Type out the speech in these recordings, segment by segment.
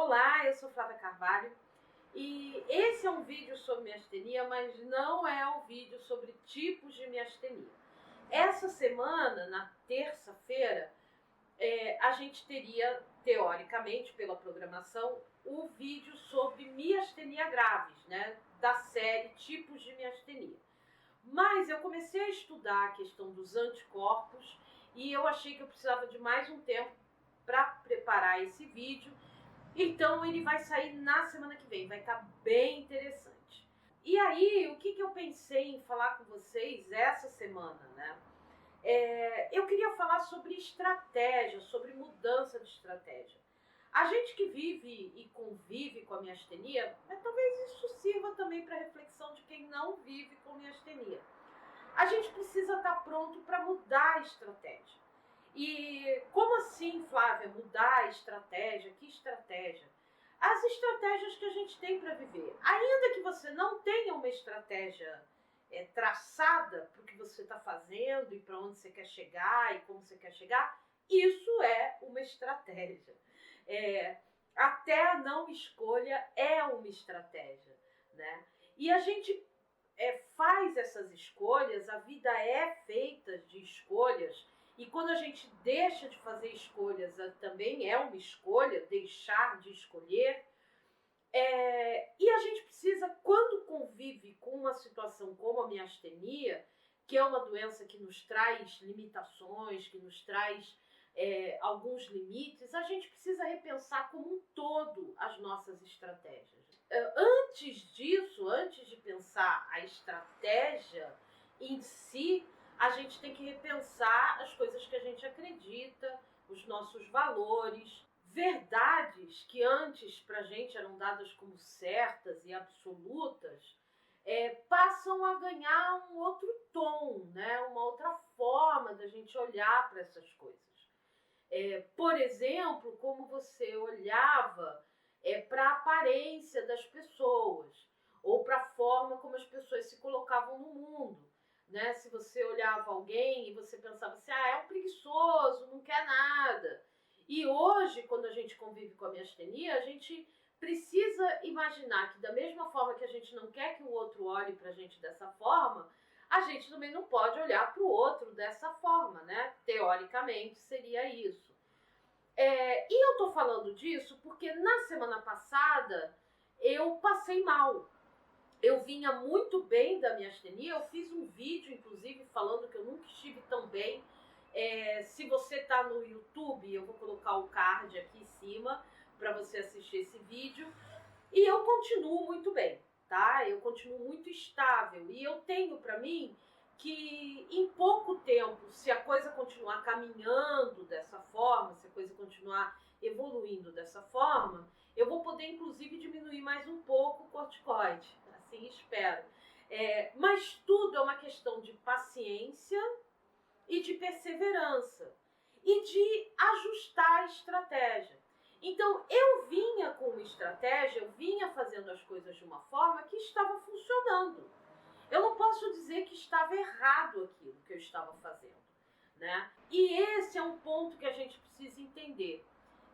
Olá, eu sou Flávia Carvalho e esse é um vídeo sobre miastenia, mas não é um vídeo sobre tipos de miastenia. Essa semana, na terça-feira, a gente teria, teoricamente, pela programação, o vídeo sobre miastenia graves, né, da série Tipos de Miastenia. Mas eu comecei a estudar a questão dos anticorpos e eu achei que eu precisava de mais um tempo para preparar esse vídeo. Então ele vai sair na semana que vem, vai estar bem interessante. E aí, o que eu pensei em falar com vocês essa semana, né? Eu queria falar sobre estratégia, sobre mudança de estratégia. A gente que vive e convive com a miastenia, mas talvez isso sirva também para reflexão de quem não vive com miastenia. A gente precisa estar pronto para mudar a estratégia. E como assim, Flávia, mudar a estratégia? Que estratégia? As estratégias que a gente tem para viver. Ainda que você não tenha uma estratégia traçada para o que você está fazendo e para onde você quer chegar e como você quer chegar, isso é uma estratégia. Até a não escolha é uma estratégia, né? E a gente faz essas escolhas, a vida é feita de escolhas. E quando a gente deixa de fazer escolhas, também é uma escolha, deixar de escolher. E a gente precisa, quando convive com uma situação como a miastenia, que é uma doença que nos traz limitações, que nos traz alguns limites, a gente precisa repensar como um todo as nossas estratégias. Antes disso, antes de pensar a estratégia em si, a gente tem que repensar as coisas que a gente acredita, os nossos valores, verdades que antes pra gente eram dadas como certas e absolutas, passam a ganhar um outro tom, né? Uma outra forma da gente olhar para essas coisas. Por exemplo, como você olhava para a aparência das pessoas, ou para a forma como as pessoas se colocavam no mundo. Né? Se você olhava alguém e você pensava assim, é um preguiçoso, não quer nada. E hoje, quando a gente convive com a miastenia, a gente precisa imaginar que da mesma forma que a gente não quer que o outro olhe para a gente dessa forma, a gente também não pode olhar para o outro dessa forma, né? Teoricamente seria isso. E eu tô falando disso porque na semana passada eu passei mal. Eu vinha muito bem da miastenia, eu fiz um vídeo, inclusive, falando que eu nunca estive tão bem. Se você tá no YouTube, eu vou colocar o card aqui em cima para você assistir esse vídeo. E eu continuo muito bem, tá? Eu continuo muito estável. E eu tenho para mim que em pouco tempo, se a coisa continuar caminhando dessa forma, se a coisa continuar evoluindo dessa forma, eu vou poder, inclusive, diminuir mais um pouco o corticoide. Assim espero. Mas tudo é uma questão de paciência e de perseverança e de ajustar a estratégia. Então, eu vinha com uma estratégia, eu vinha fazendo as coisas de uma forma que estava funcionando. Eu não posso dizer que estava errado aquilo que eu estava fazendo, né? E esse é um ponto que a gente precisa entender.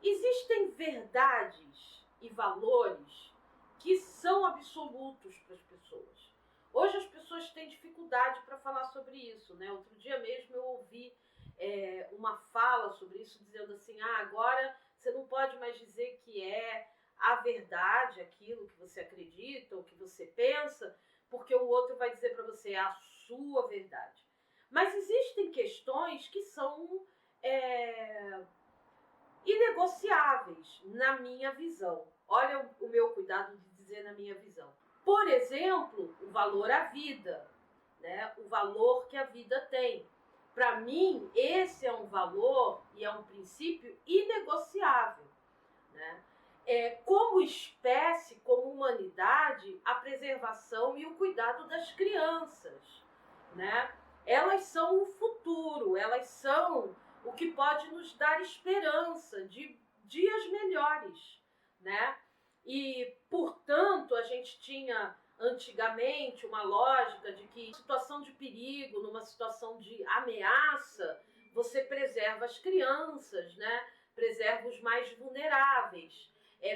Existem verdades e valores que são absolutos para as pessoas. Hoje as pessoas têm dificuldade para falar sobre isso, né? Outro dia mesmo eu ouvi uma fala sobre isso, dizendo assim, agora você não pode mais dizer que é a verdade, aquilo que você acredita ou que você pensa, porque o outro vai dizer para você a sua verdade. Mas existem questões que são inegociáveis, na minha visão. Olha o meu cuidado de dizer na minha visão. Por exemplo, o valor à vida, né? O valor que a vida tem. Para mim, esse é um valor e é um princípio inegociável, né? Como espécie, como humanidade, a preservação e o cuidado das crianças, né? Elas são o futuro, elas são o que pode nos dar esperança de dias melhores, né? E, portanto, a gente tinha antigamente uma lógica de que, em situação de perigo, numa situação de ameaça, você preserva as crianças, né? Preserva os mais vulneráveis.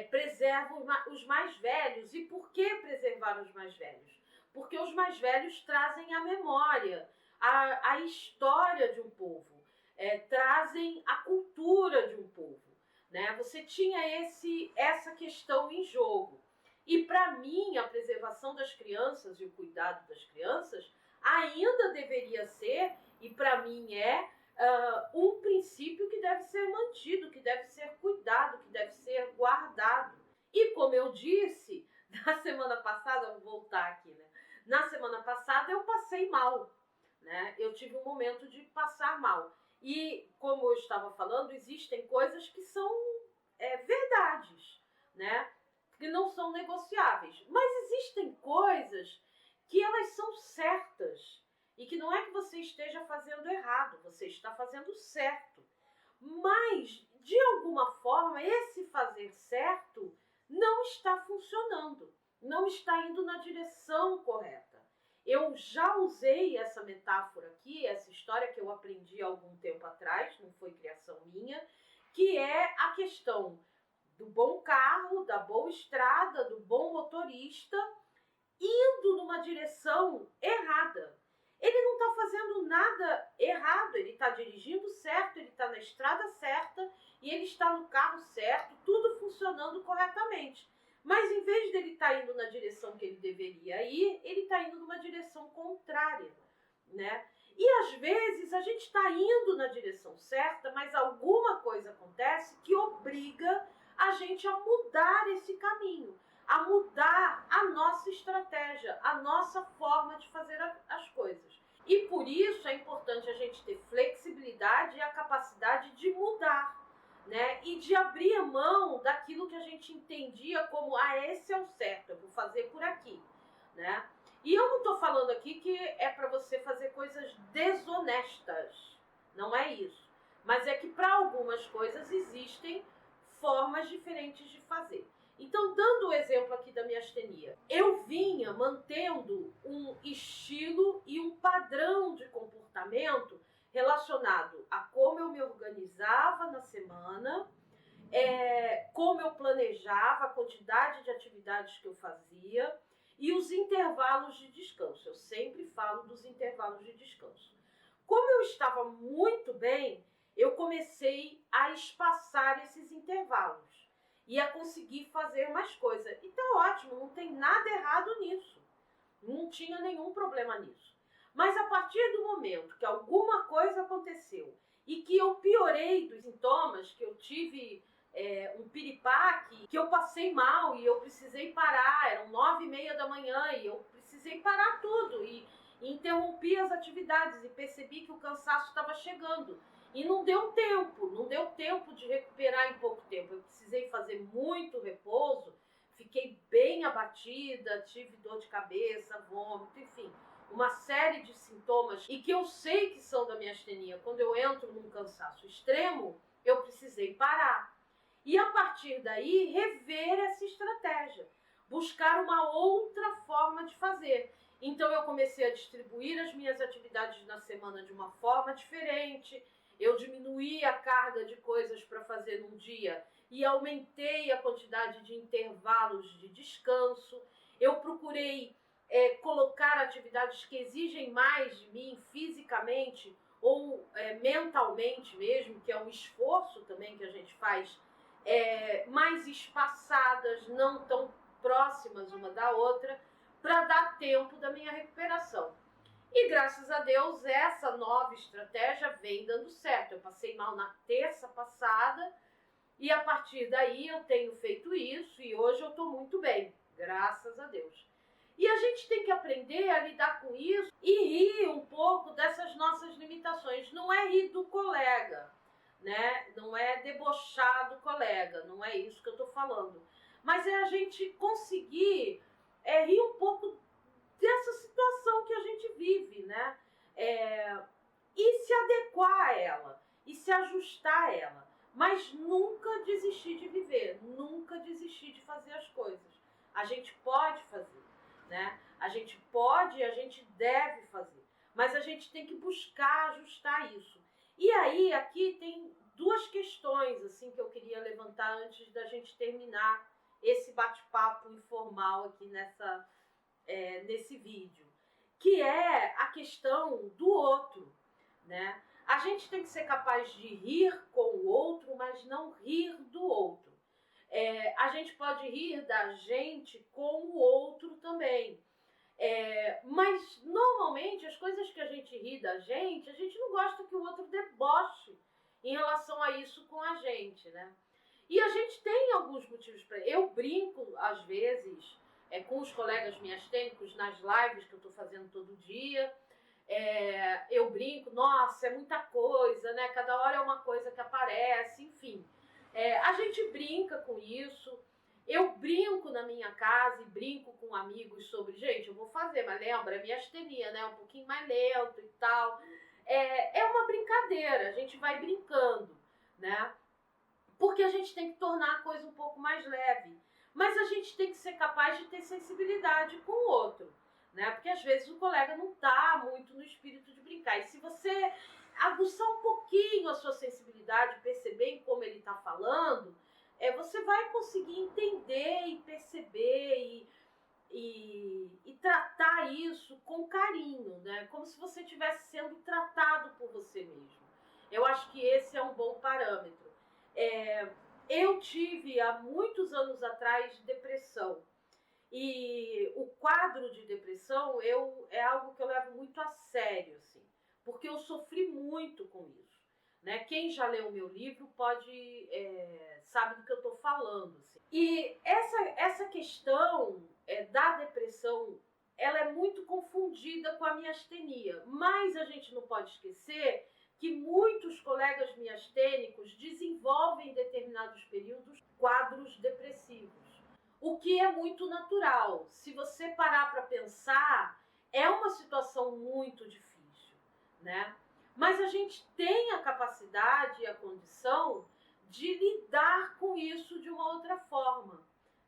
preserva os mais velhos. E por que preservar os mais velhos? Porque os mais velhos trazem a memória, a história de um povo, trazem a cultura de um povo, né? Você tinha essa questão em jogo. E para mim, a preservação das crianças e o cuidado das crianças ainda deveria ser, e para mim um princípio que deve ser mantido, que deve ser cuidado, que deve ser guardado. E como eu disse, na semana passada, vou voltar aqui, né? Na semana passada eu passei mal, né? Eu tive um momento de passar mal. E como eu estava falando, existem coisas que são verdades, né? Que não são negociáveis. Mas existem coisas que elas são certas. E que não é que você esteja fazendo errado, você está fazendo certo. Mas, de alguma forma, esse fazer certo não está funcionando, não está indo na direção correta. Eu já usei essa metáfora aqui, essa história que eu aprendi há algum tempo atrás, não foi criação minha, que é a questão do bom carro, da boa estrada, do bom motorista, indo numa direção errada. Ele não está fazendo nada errado, ele está dirigindo certo, ele está na estrada certa e ele está no carro certo, tudo funcionando corretamente. Mas em vez dele estar indo na direção que ele deveria ir, ele está indo numa direção contrária, né? E às vezes a gente está indo na direção certa, mas alguma coisa acontece que obriga a gente a mudar esse caminho, a mudar a nossa estratégia, a nossa forma de fazer as coisas. E por isso é importante a gente ter flexibilidade e a capacidade de mudar, né? E de abrir a mão daquilo que a gente entendia como, esse é o certo, eu vou fazer por aqui, né? E eu não estou falando aqui que é para você fazer coisas desonestas, não é isso. Mas é que para algumas coisas existem formas diferentes de fazer. Então, dando o exemplo aqui da miastenia, eu vinha mantendo um estilo e um padrão de comportamento relacionado a como eu me organizava na semana, como eu planejava, a quantidade de atividades que eu fazia e os intervalos de descanso. Eu sempre falo dos intervalos de descanso. Como eu estava muito bem, eu comecei a espaçar esses intervalos e a conseguir fazer mais coisa. E tá ótimo, não tem nada errado nisso. Não tinha nenhum problema nisso. Mas a partir do momento que alguma coisa aconteceu e que eu piorei dos sintomas, que eu tive um piripaque, que eu passei mal e eu precisei parar, eram 9h30 da manhã e eu precisei parar tudo e interrompi as atividades e percebi que o cansaço estava chegando. E não deu tempo de recuperar em pouco tempo. Eu precisei fazer muito repouso, fiquei bem abatida, tive dor de cabeça, vômito, enfim, uma série de sintomas e que eu sei que são da miastenia. Quando eu entro num cansaço extremo, eu precisei parar. E a partir daí, rever essa estratégia, buscar uma outra forma de fazer. Então eu comecei a distribuir as minhas atividades na semana de uma forma diferente, eu diminuí a carga de coisas para fazer num dia e aumentei a quantidade de intervalos de descanso. Eu procurei colocar atividades que exigem mais de mim fisicamente ou mentalmente mesmo, que é um esforço também que a gente faz, mais espaçadas, não tão próximas uma da outra, para dar tempo da minha recuperação. E graças a Deus essa nova estratégia vem dando certo. Eu passei mal na terça passada e a partir daí eu tenho feito isso e hoje eu estou muito bem, graças a Deus. E a gente tem que aprender a lidar com isso e rir um pouco dessas nossas limitações. Não é rir do colega, né? Não é debochar do colega, não é isso que eu estou falando. Mas é a gente conseguir rir um pouco dessa situação que a gente vive, né? E se adequar a ela, e se ajustar a ela. Mas nunca desistir de viver, nunca desistir de fazer as coisas. A gente pode fazer, né? A gente pode e a gente deve fazer. Mas a gente tem que buscar ajustar isso. E aí, aqui tem duas questões assim que eu queria levantar antes da gente terminar esse bate-papo informal aqui nesse vídeo, que é a questão do outro, né? A gente tem que ser capaz de rir com o outro, mas não rir do outro. A gente pode rir da gente com o outro também. Mas normalmente as coisas que a gente ri da gente não gosta que o outro deboche em relação a isso com a gente, né? E a gente tem alguns motivos para. Eu brinco, às vezes, com os colegas miastênicos nas lives que eu estou fazendo todo dia. Eu brinco, nossa, é muita coisa, né? Cada hora é uma coisa que aparece, enfim. A gente brinca com isso. Eu brinco na minha casa e brinco com amigos sobre, gente, eu vou fazer, mas lembra, é miastenia, né? Um pouquinho mais lento e tal. É uma brincadeira, a gente vai brincando, né? Porque a gente tem que tornar a coisa um pouco mais leve. Mas a gente tem que ser capaz de ter sensibilidade com o outro, né? Porque às vezes o colega não está muito no espírito de brincar. E se você aguçar um pouquinho a sua sensibilidade, perceber em como ele está falando, você vai conseguir entender e perceber e tratar isso com carinho, né? Como se você estivesse sendo tratado por você mesmo. Eu acho que esse é um bom parâmetro. Eu tive, há muitos anos atrás, depressão. E o quadro de depressão é algo que eu levo muito a sério, assim, porque eu sofri muito com isso, né? Quem já leu o meu livro sabe do que eu estou falando. Assim. E essa questão da depressão, ela é muito confundida com a miastenia, mas a gente não pode esquecer que muitos colegas miastênicos desenvolvem em determinados períodos quadros depressivos, o que é muito natural. Se você parar para pensar, é uma situação muito difícil, né? Mas a gente tem a capacidade e a condição de lidar com isso de uma outra forma,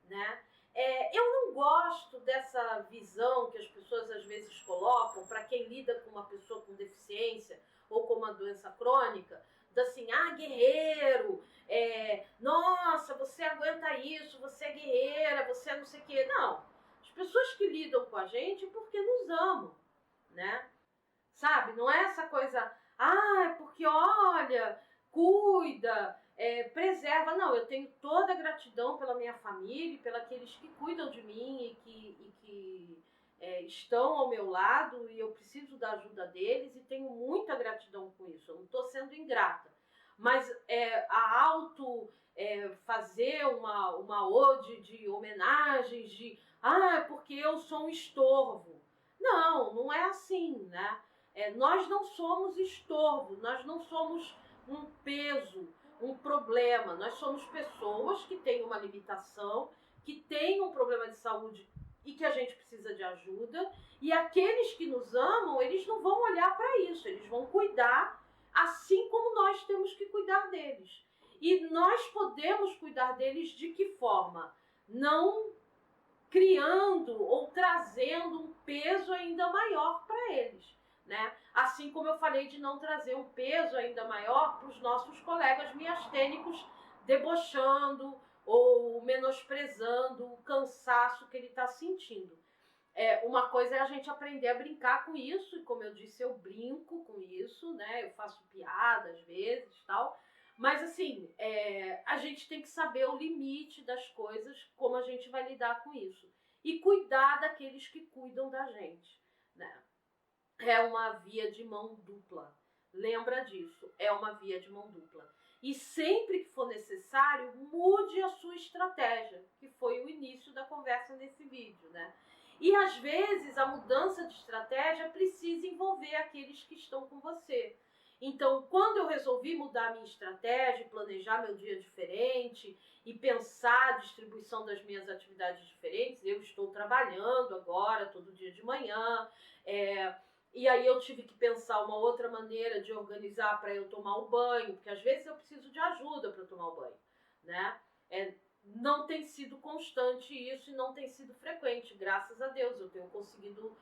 né? Eu não gosto dessa visão que as pessoas às vezes colocam para quem lida com uma pessoa com deficiência ou com uma doença crônica, assim, guerreiro, nossa, você aguenta isso, você é guerreira, você é não sei o quê. Não, as pessoas que lidam com a gente é porque nos amam, né? Sabe, não é essa coisa, porque olha, cuida, preserva. Não, eu tenho toda a gratidão pela minha família, pelos que cuidam de mim e que estão ao meu lado, e eu preciso da ajuda deles e tenho muita gratidão com isso. Eu não estou sendo ingrata. Mas fazer uma ode de homenagens, porque eu sou um estorvo. Não é assim, né? Nós não somos estorvo, nós não somos um peso, um problema. Nós somos pessoas que têm uma limitação, que têm um problema de saúde e que a gente precisa de ajuda. E aqueles que nos amam, eles não vão olhar para isso, eles vão cuidar assim como nós temos que cuidar deles. E nós podemos cuidar deles de que forma? Não criando ou trazendo um peso ainda maior para eles, né? Assim como eu falei de não trazer um peso ainda maior para os nossos colegas miastênicos, debochando ou menosprezando o cansaço que ele está sentindo. Uma coisa é a gente aprender a brincar com isso, e como eu disse, eu brinco com isso, né? Eu faço piada às vezes, tal. Mas assim, a gente tem que saber o limite das coisas, como a gente vai lidar com isso. E cuidar daqueles que cuidam da gente, né? É uma via de mão dupla. Lembra disso, é uma via de mão dupla. E sempre que for necessário, mude a sua estratégia, que foi o início da conversa nesse vídeo, né? E às vezes a mudança de estratégia precisa envolver aqueles que estão com você. Então, quando eu resolvi mudar a minha estratégia, planejar meu dia diferente e pensar a distribuição das minhas atividades diferentes, eu estou trabalhando agora, todo dia de manhã, e aí eu tive que pensar uma outra maneira de organizar para eu tomar o banho, porque às vezes eu preciso de ajuda para tomar o banho, né? Não tem sido constante isso e não tem sido frequente, graças a Deus. Eu tenho conseguido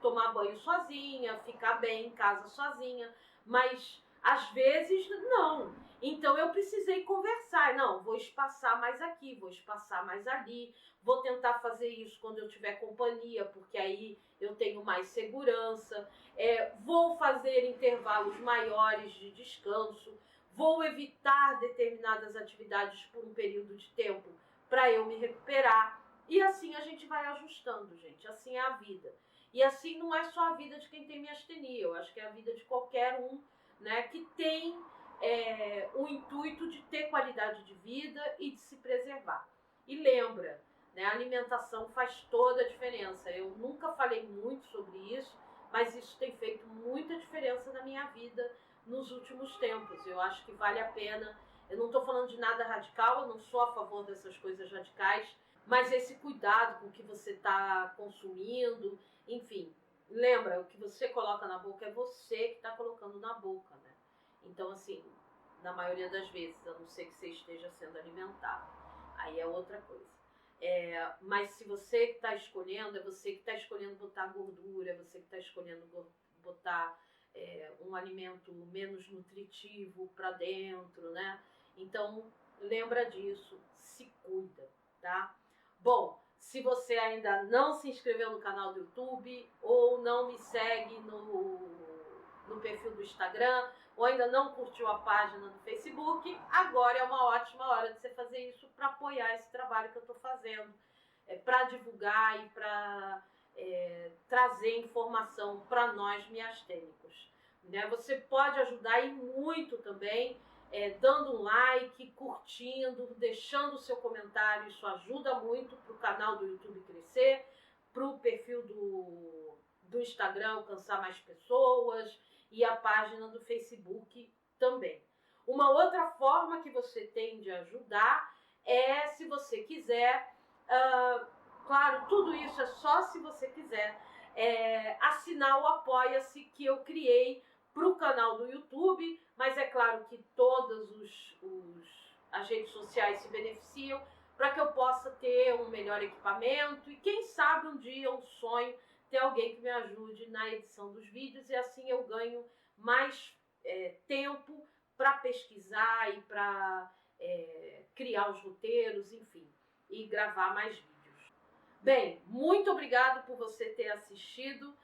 tomar banho sozinha, ficar bem em casa sozinha, mas às vezes não. Então eu precisei conversar. Não, vou espaçar mais aqui, vou espaçar mais ali. Vou tentar fazer isso quando eu tiver companhia, porque aí eu tenho mais segurança. Vou fazer intervalos maiores de descanso. Vou evitar determinadas atividades por um período de tempo para eu me recuperar. E assim a gente vai ajustando, gente. Assim é a vida. E assim não é só a vida de quem tem miastenia. Eu acho que é a vida de qualquer um, né, que tem o intuito de ter qualidade de vida e de se preservar. E lembra, né, a alimentação faz toda a diferença. Eu nunca falei muito sobre isso, mas isso tem feito muita diferença na minha vida nos últimos tempos. Eu acho que vale a pena. Eu não estou falando de nada radical, eu não sou a favor dessas coisas radicais, mas esse cuidado com o que você está consumindo, enfim, lembra, o que você coloca na boca é você que está colocando na boca, né? Então, assim, na maioria das vezes, a não ser que você esteja sendo alimentado, aí é outra coisa. Mas se você que está escolhendo, é você que está escolhendo botar gordura, é você que está escolhendo botar um alimento menos nutritivo para dentro, né? Então, lembra disso, se cuida, tá? Bom, se você ainda não se inscreveu no canal do YouTube ou não me segue no perfil do Instagram ou ainda não curtiu a página do Facebook, agora é uma ótima hora de você fazer isso para apoiar esse trabalho que eu estou fazendo, para divulgar e para trazer informação para nós miastênicos. Né? Você pode ajudar e muito também, dando um like, curtindo, deixando o seu comentário, isso ajuda muito para o canal do YouTube crescer, para o perfil do Instagram alcançar mais pessoas e a página do Facebook também. Uma outra forma que você tem de ajudar é, se você quiser, claro, tudo isso é só se você quiser, assinar o Apoia-se que eu criei para o canal do YouTube, mas é claro que todas as redes sociais se beneficiam para que eu possa ter um melhor equipamento e quem sabe um dia um sonho ter alguém que me ajude na edição dos vídeos e assim eu ganho mais tempo para pesquisar e para criar os roteiros, enfim, e gravar mais vídeos. Bem, muito obrigado por você ter assistido.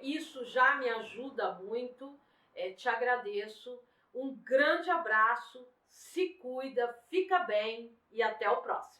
Isso já me ajuda muito, te agradeço. Um grande abraço, se cuida, fica bem e até o próximo.